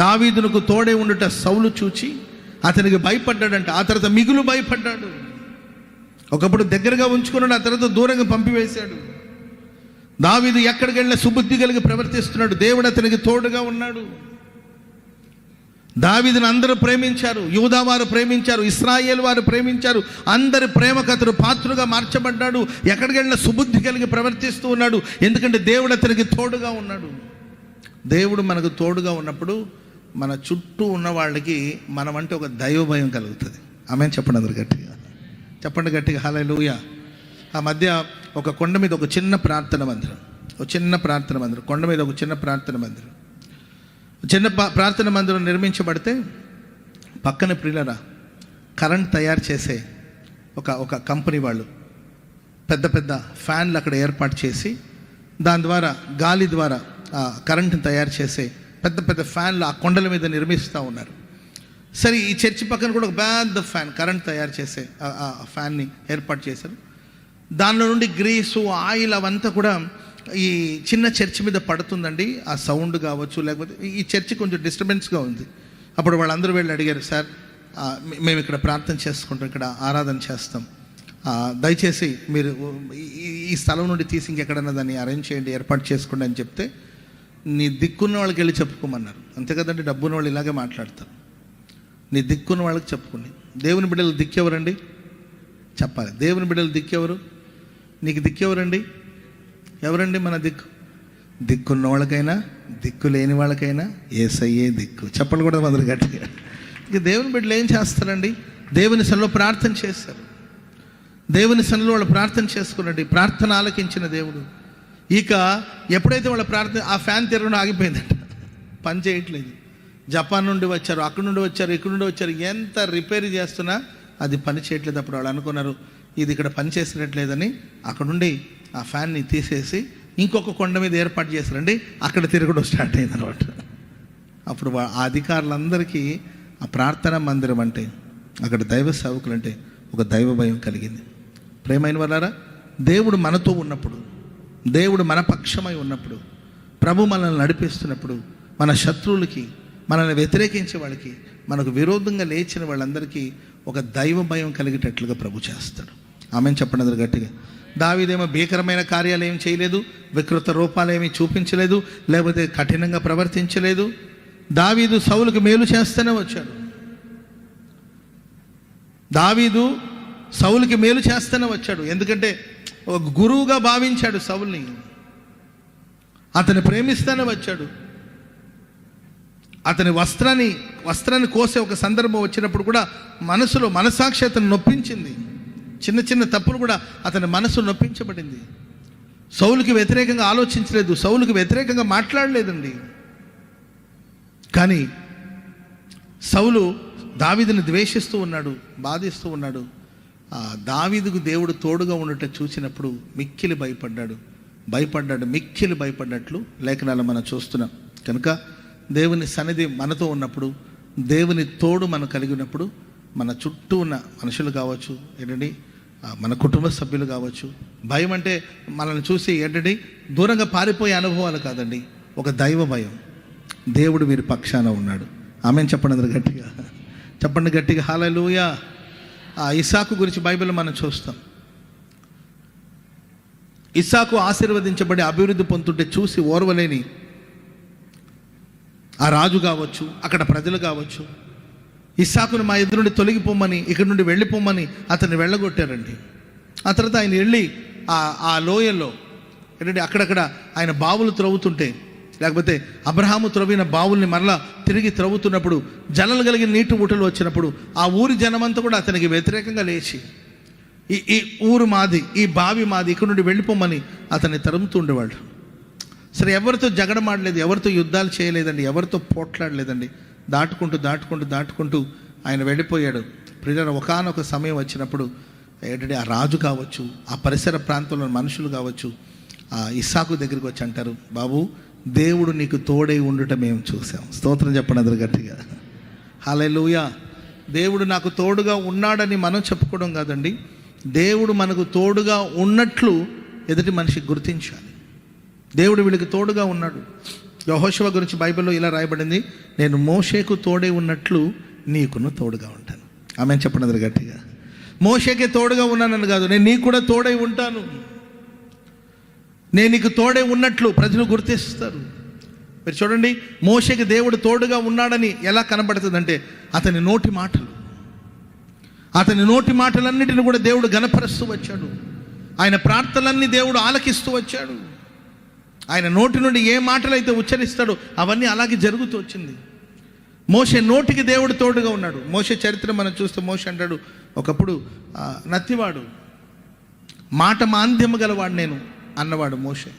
దావీదునకు తోడే ఉండుట సౌలు చూచి అతనికి భయపడ్డాడంట. ఆ తర్వాత మిగులు భయపడ్డాడు. ఒకప్పుడు దగ్గరగా ఉంచుకున్నాడు, ఆ తర్వాత దూరంగా పంపివేశాడు. దావీదు ఎక్కడికి వెళ్ళినా సుబుద్ధి కలిగి ప్రవర్తిస్తున్నాడు. దేవుడు అతనికి తోడుగా ఉన్నాడు. దావీదును అందరూ ప్రేమించారు, యూదా వారు ప్రేమించారు, ఇశ్రాయేలు వారు ప్రేమించారు. అందరి ప్రేమకు అతను పాత్రుగా మార్చబడ్డాడు. ఎక్కడికి వెళ్ళినా సుబుద్ధి కలిగి ప్రవర్తిస్తూ ఉన్నాడు. ఎందుకంటే దేవుడు అతనికి తోడుగా ఉన్నాడు. దేవుడు మనకు తోడుగా ఉన్నప్పుడు మన చుట్టూ ఉన్న వాళ్ళకి మనమంటే ఒక దైవ భయం కలుగుతుంది. ఆమేన్ చెప్పండి అందరు గట్టిగా, చెప్పండి గట్టిగా హల్లెలూయా. ఆ మధ్య ఒక కొండ మీద ఒక చిన్న ప్రార్థన మందిరం, కొండ మీద ఒక చిన్న ప్రార్థన మందిరం నిర్మించబడితే పక్కన ప్రియులరా కరెంట్ తయారు చేసే ఒక కంపెనీ వాళ్ళు పెద్ద పెద్ద ఫ్యాన్లు అక్కడ ఏర్పాటు చేసి దాని ద్వారా గాలి ద్వారా కరెంటుని తయారు చేసే పెద్ద పెద్ద ఫ్యాన్లు ఆ కొండల మీద నిర్మిస్తూ ఉన్నారు. సరే, ఈ చర్చి పక్కన కూడా ఒక పెద్ద ఫ్యాన్ కరెంట్ తయారు చేసే ఆ ఫ్యాన్ని ఏర్పాటు చేశారు. దానిలో నుండి గ్రీసు ఆయిల్ అవంతా కూడా ఈ చిన్న చర్చి మీద పడుతుందండి. ఆ సౌండ్ కావచ్చు, లేకపోతే ఈ చర్చి కొంచెం డిస్టర్బెన్స్గా ఉంది. అప్పుడు వాళ్ళందరూ వెళ్ళి అడిగారు, సార్ మేము ఇక్కడ ప్రార్థన చేసుకుంటాం, ఇక్కడ ఆరాధన చేస్తాం, దయచేసి మీరు ఈ స్థలం నుండి తీసి ఇంకెక్కడన్నా దాన్ని అరేంజ్ చేయండి, ఏర్పాటు చేసుకోండి అని చెప్తే, నీ దిక్కున్న వాళ్ళకి వెళ్ళి చెప్పుకోమన్నారు. అంతే కదండి, డబ్బున్న వాళ్ళు ఇలాగే మాట్లాడతారు. నీ దిక్కున్న వాళ్ళకి చెప్పుకోండి. దేవుని బిడ్డలు దిక్కెవరండి చెప్పాలి. దేవుని బిడ్డలు దిక్కెవరు? నీకు దిక్కెవరండి? ఎవరండి మన దిక్కు? దిక్కున్న వాళ్ళకైనా దిక్కు లేని వాళ్ళకైనా యేసయ్యే దిక్కు. చెప్పండి కూడా మొదలు గట్టిగా. ఇక దేవుని బిడ్డలు ఏం చేస్తారండి? దేవుని సన్నిధిలో ప్రార్థన చేశారు. దేవుని సన్నిధిలో వాళ్ళు ప్రార్థన చేసుకున్నారండి. ప్రార్థన ఆలకించిన దేవుడు. ఇక ఎప్పుడైతే వాళ్ళ ప్రార్థన, ఆ ఫ్యాన్ తిరగడం ఆగిపోయిందంట, పని చేయట్లేదు. జపాన్ నుండి వచ్చారు, అక్కడి నుండి వచ్చారు, ఇక్కడ నుండి వచ్చారు, ఎంత రిపేర్ చేస్తున్నా అది పని చేయట్లేదు. అప్పుడు వాళ్ళు అనుకున్నారు ఇది ఇక్కడ పని చేసినట్లేదని అక్కడ నుండి ఆ ఫ్యాన్ని తీసేసి ఇంకొక కొండ మీద ఏర్పాటు చేశారండి. అక్కడ తిరగడం స్టార్ట్ అయింది అనమాట. అప్పుడు ఆ అధికారులందరికీ ఆ ప్రార్థనా మందిరం అంటే, అక్కడ దైవ సేవకులు అంటే ఒక దైవ భయం కలిగింది. ప్రేమైన వాళ్ళారా, దేవుడు మనతో ఉన్నప్పుడు, దేవుడు మన పక్షమై ఉన్నప్పుడు, ప్రభు మనల్ని నడిపిస్తున్నప్పుడు, మన శత్రువులకి, మనల్ని వ్యతిరేకించే వాళ్ళకి, మనకు విరోధంగా లేచిన వాళ్ళందరికీ ఒక దైవ భయం కలిగేటట్లుగా ప్రభు చేస్తాడు. ఆమెన్ చెప్పండి అందరు గట్టిగా. దావీదేమో భీకరమైన కార్యాలు ఏమి చేయలేదు, వికృత రూపాలు ఏమి చూపించలేదు, లేకపోతే కఠినంగా ప్రవర్తించలేదు. దావీదు సౌలుకి మేలు చేస్తూనే వచ్చాడు. దావీదు సౌలుకి మేలు చేస్తూనే వచ్చాడు. ఎందుకంటే ఒక గురువుగా భావించాడు సౌల్ని, అతన్ని ప్రేమిస్తూనే వచ్చాడు. అతని వస్త్రాన్ని కోసే ఒక సందర్భం వచ్చినప్పుడు కూడా మనసాక్షి అతను నొప్పించింది. చిన్న చిన్న తప్పులు కూడా అతని మనసు నొప్పించబడింది. సౌలుకి వ్యతిరేకంగా ఆలోచించలేదు, సౌలుకి వ్యతిరేకంగా మాట్లాడలేదండి. కానీ సౌలు దావీదుని ద్వేషిస్తూ ఉన్నాడు, బాధిస్తూ ఉన్నాడు. దావీదుకు దేవుడు తోడుగా ఉండటం చూసినప్పుడు మిక్కిలి భయపడ్డట్లు లేఖనాలు మనం చూస్తున్నాం. కనుక దేవుని సన్నిధి మనతో ఉన్నప్పుడు, దేవుని తోడు మనం కలిగి ఉన్నప్పుడు, మన చుట్టూ ఉన్న మనుషులు కావచ్చు, ఏంటండి మన కుటుంబ సభ్యులు కావచ్చు, భయం అంటే మనల్ని చూసి ఏంటండి దూరంగా పారిపోయే అనుభవాలు కాదండి, ఒక దైవ భయం. దేవుడు వీరి పక్షాన ఉన్నాడు. ఆమెన్ చెప్పండి అందరు గట్టిగా, చెప్పండి గట్టిగా హల్లెలూయా. ఇస్సాకు గురించి బైబిల్లో మనం చూస్తాం. ఇస్సాకు ఆశీర్వదించబడి అభివృద్ధి పొందుతుంటే చూసి ఓర్వలేని ఆ రాజు కావచ్చు, అక్కడ ప్రజలు కావచ్చు, ఇస్సాకును మా ఎదురు నుండి తొలగిపోమని, ఇక్కడి నుండి వెళ్ళిపోమని అతన్ని వెళ్ళగొట్టారండి. ఆ తర్వాత ఆయన వెళ్ళి ఆ లోయల్లో ఏంటంటే అక్కడక్కడ ఆయన బావులు త్రవ్వుతుంటే, లేకపోతే అబ్రహాము త్రవ్విన బావుల్ని మరలా తిరిగి త్రవ్వుతున్నప్పుడు జలలు కలిగిన నీటి ఊటలు వచ్చినప్పుడు ఆ ఊరి జనమంతా కూడా అతనికి వ్యతిరేకంగా లేచి ఈ ఊరు మాది, ఈ బావి మాది, ఇక్కడ నుండి వెళ్ళిపోమని అతన్ని తరుముతుండేవాళ్ళు. సరే, ఎవరితో జగడమాడలేదు, ఎవరితో యుద్ధాలు చేయలేదండి, ఎవరితో పోట్లాడలేదండి. దాటుకుంటూ ఆయన వెళ్ళిపోయాడు. ప్రియులారా, ఒకానొక సమయం వచ్చినప్పుడు ఏంటంటే ఆ రాజు కావచ్చు, ఆ పరిసర ప్రాంతంలో మనుషులు కావచ్చు, ఆ ఇస్సాకు దగ్గరికి వచ్చి అంటారు, బాబు దేవుడు నీకు తోడై ఉండటం మేము చూసాం. స్తోత్రం చెప్పండి అందరు గట్టిగా హల్లెలూయా. దేవుడు నాకు తోడుగా ఉన్నాడని మనం చెప్పుకోవడం కాదండి, దేవుడు మనకు తోడుగా ఉన్నట్లు ఎదుటి మనిషికి గుర్తించాలి. దేవుడు వీళ్ళకి తోడుగా ఉన్నాడు. యెహోషువ గురించి బైబిల్లో ఇలా రాయబడింది, నేను మోషేకు తోడే ఉన్నట్లు నీకును తోడుగా ఉంటాను. ఆమె చెప్పండి గట్టిగా. మోషేకే తోడుగా ఉన్నానని కాదు, నేను నీకు కూడా తోడై ఉంటాను. నేను నీకు తోడే ఉన్నట్లు ప్రజలు గుర్తిస్తారు. మీరు చూడండి, మోషేకి దేవుడు తోడుగా ఉన్నాడని ఎలా కనబడుతుందంటే అతని నోటి మాటలన్నిటిని కూడా దేవుడు ఘనపరుస్తూ వచ్చాడు. ఆయన ప్రార్థనలన్నీ దేవుడు ఆలకిస్తూ వచ్చాడు. ఆయన నోటి నుండి ఏ మాటలైతే ఉచ్చరిస్తాడో అవన్నీ అలాగే జరుగుతూ వచ్చింది. మోషే నోటికి దేవుడు తోడుగా ఉన్నాడు. మోషే చరిత్ర మనం చూస్తే మోషే అంటాడు, ఒకప్పుడు నత్తివాడు, మాట మాంద్యము గలవాడు నేను అన్నవాడు మోషే.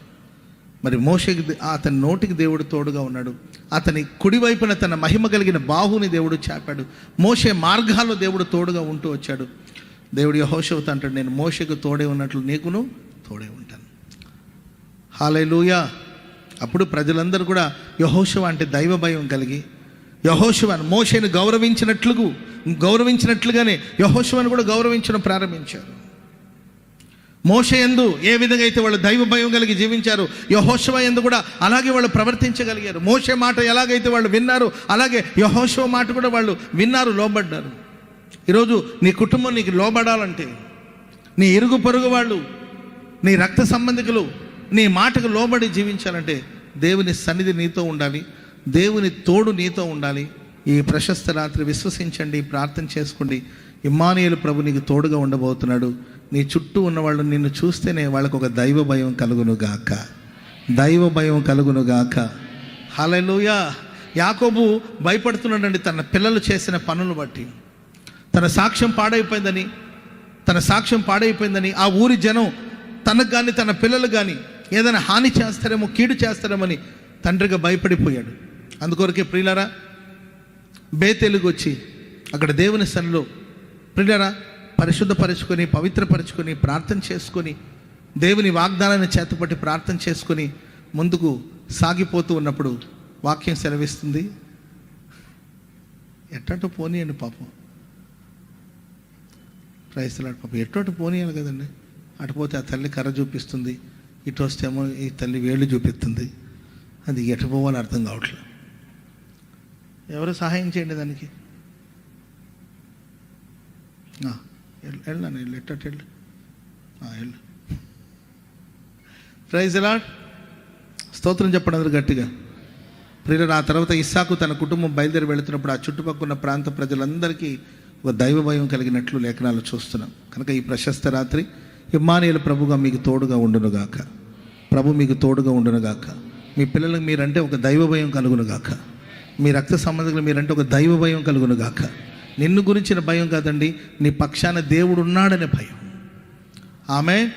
మరి మోషేకి అతని నోటికి దేవుడు తోడుగా ఉన్నాడు. అతని కుడివైపున తన మహిమ కలిగిన బాహుని దేవుడు చాపాడు. మోషే మార్గాల్లో దేవుడు తోడుగా ఉంటూ వచ్చాడు. దేవుడు యెహోషువతో అంటాడు, నేను మోషేకు తోడే ఉన్నట్లు నీకును తోడే ఉంటాను. హల్లెలూయా. అప్పుడు ప్రజలందరూ కూడా యెహోషువ అంటే దైవ భయం కలిగి యెహోషువను మోషేను గౌరవించినట్లుగానే యెహోషువను కూడా గౌరవించడం ప్రారంభించారు. మోషే యందు ఏ విధంగా అయితే వాళ్ళు దైవ భయం కలిగి జీవించారు, యెహోషువ యందు కూడా అలాగే వాళ్ళు ప్రవర్తించగలిగారు. మోషే మాట ఎలాగైతే వాళ్ళు విన్నారు, అలాగే యెహోషువ మాట కూడా వాళ్ళు విన్నారు, లోబడ్డారు. ఈరోజు నీ కుటుంబం నీకు లోబడాలంటే, నీ ఇరుగు పొరుగు వాళ్ళు, నీ రక్త సంబంధికులు నీ మాటకు లోబడి జీవించాలంటే దేవుని సన్నిధి నీతో ఉండాలి, దేవుని తోడు నీతో ఉండాలి. ఈ ప్రశస్త రాత్రి విశ్వసించండి, ప్రార్థన చేసుకోండి. ఇమ్మానుయేలు ప్రభు నీకు తోడుగా ఉండబోతున్నాడు. నీ చుట్టూ ఉన్నవాళ్ళు నిన్ను చూస్తేనే వాళ్ళకు ఒక దైవ భయం కలుగునుగాక. హల్లెలూయా. యాకోబు భయపడుతున్నాడండి తన పిల్లలు చేసిన పనులు బట్టి. తన సాక్ష్యం పాడైపోయిందని ఆ ఊరి జనం తనకు కానీ తన పిల్లలు కానీ ఏదైనా హాని చేస్తారేమో, కీడు చేస్తారేమని తండ్రిగా భయపడిపోయాడు. అందుకొరకే ప్రియులారా, బేతేలుగు వచ్చి అక్కడ దేవుని సన్నిధిలో ప్రియులారా పరిశుద్ధపరచుకొని, పవిత్రపరచుకొని, ప్రార్థన చేసుకొని, దేవుని వాగ్దానాన్ని చేతపట్టి ప్రార్థన చేసుకొని ముందుకు సాగిపోతూ ఉన్నప్పుడు వాక్యం సెలవిస్తుంది, ఎట్టటు పోనీయండి పాపం. ప్రైస్తలాడు పాపం, ఎట్టటు పోనీయాలి కదండి. అటుపోతే ఆ తల్లి కర్ర చూపిస్తుంది, ఇటు వస్తేమో ఈ తల్లి వేళ్ళు చూపిస్తుంది. అది ఎటు పోవాలో అర్థం కావట్లేదు. ఎవరు సహాయం చేయండి దానికి. వెళ్ళాను ఎట్టటు వెళ్ళు. Praise Lord. స్తోత్రం చెప్పండి అందరూ గట్టిగా. ప్రియులారా, ఆ తర్వాత ఇస్సాకు తన కుటుంబం బయలుదేరి వెళుతున్నప్పుడు ఆ చుట్టుపక్కల ప్రాంత ప్రజలందరికీ ఒక దైవ భయం కలిగినట్లు లేఖనాలు చూస్తున్నాం. కనుక ఈ ప్రశస్త రాత్రి ఇమ్మానుయేలు ప్రభుగా మీకు తోడుగా ఉండునుగాక. ప్రభు మీకు తోడుగా ఉండునుగాక. మీ పిల్లలకు మీరంటే ఒక దైవ భయం కలుగునుగాక. మీ రక్త సంబంధికులు మీరంటే ఒక దైవ భయం కలుగునుగాక. నిన్ను గురించిన భయం కాదండి, నీ పక్షాన దేవుడు ఉన్నాడనే భయం. ఆమేన్.